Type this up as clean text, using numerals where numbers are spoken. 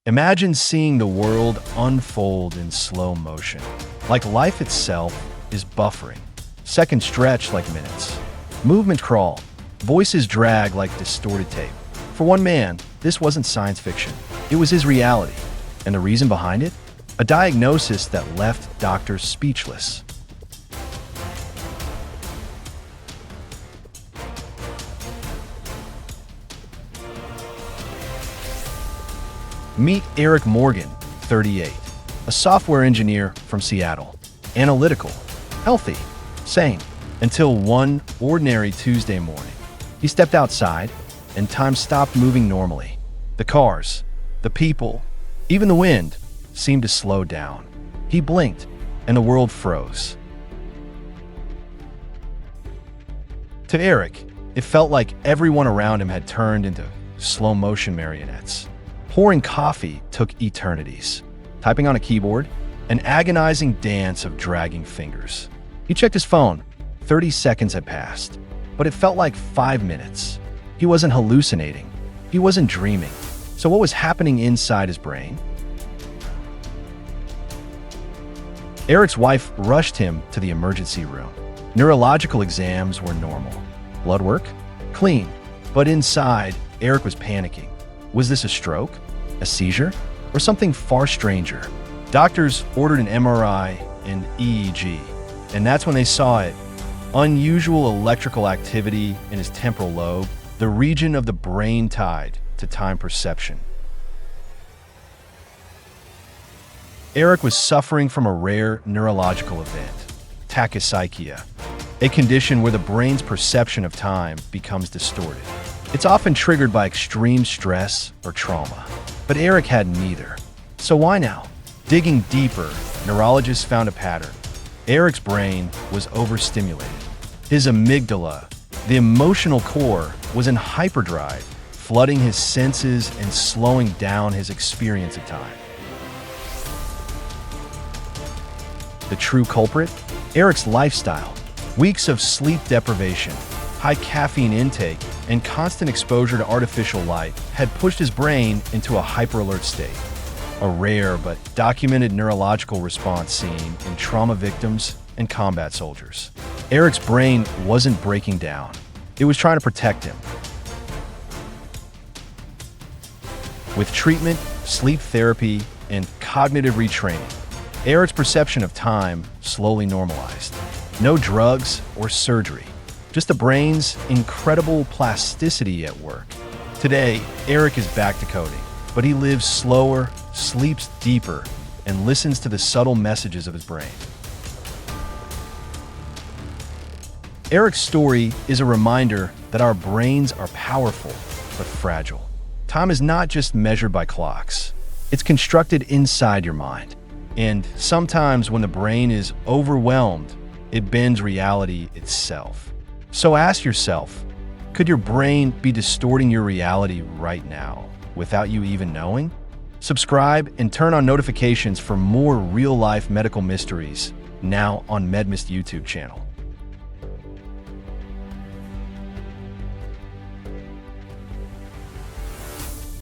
Imagine seeing the world unfold in slow motion, like life itself is buffering. Seconds stretch like minutes. Movement crawl. Voices drag like distorted tape. For one man, this wasn't science fiction. It was his reality. And the reason behind it? A diagnosis that left doctors speechless. Meet Eric Morgan, 38, a software engineer from Seattle. Analytical, healthy, sane, until one ordinary Tuesday morning. He stepped outside, and time stopped moving normally. The cars, the people, even the wind seemed to slow down. He blinked, and the world froze. To Eric, it felt like everyone around him had turned into slow-motion marionettes. Pouring coffee took eternities. Typing on a keyboard, an agonizing dance of dragging fingers. He checked his phone. 30 seconds had passed, but it felt like 5 minutes. He wasn't hallucinating. He wasn't dreaming. So what was happening inside his brain? Eric's wife rushed him to the emergency room. Neurological exams were normal. Blood work? Clean. But inside, Eric was panicking. Was this a stroke? A seizure? Or something far stranger? Doctors ordered an MRI and EEG, and that's when they saw it. Unusual electrical activity in his temporal lobe, the region of the brain tied to time perception. Eric was suffering from a rare neurological event, Tachypsychia, a condition where the brain's perception of time becomes distorted. It's often triggered by extreme stress or trauma. But Eric had neither. So why now? Digging deeper, neurologists found a pattern. Eric's brain was overstimulated. His amygdala, the emotional core, was in hyperdrive, flooding his senses and slowing down his experience of time. The true culprit? Eric's lifestyle. Weeks of sleep deprivation, high caffeine intake, and constant exposure to artificial light had pushed his brain into a hyperalert state, a rare but documented neurological response seen in trauma victims and combat soldiers. Eric's brain wasn't breaking down. It was trying to protect him. With treatment, sleep therapy, and cognitive retraining, Eric's perception of time slowly normalized. No drugs or surgery. Just the brain's incredible plasticity at work. Today, Eric is back to coding, but he lives slower, sleeps deeper, and listens to the subtle messages of his brain. Eric's story is a reminder that our brains are powerful, but fragile. Time is not just measured by clocks. It's constructed inside your mind. And sometimes when the brain is overwhelmed, it bends reality itself. So ask yourself, could your brain be distorting your reality right now without you even knowing? Subscribe and turn on notifications for more real-life medical mysteries now on MedMist YouTube channel.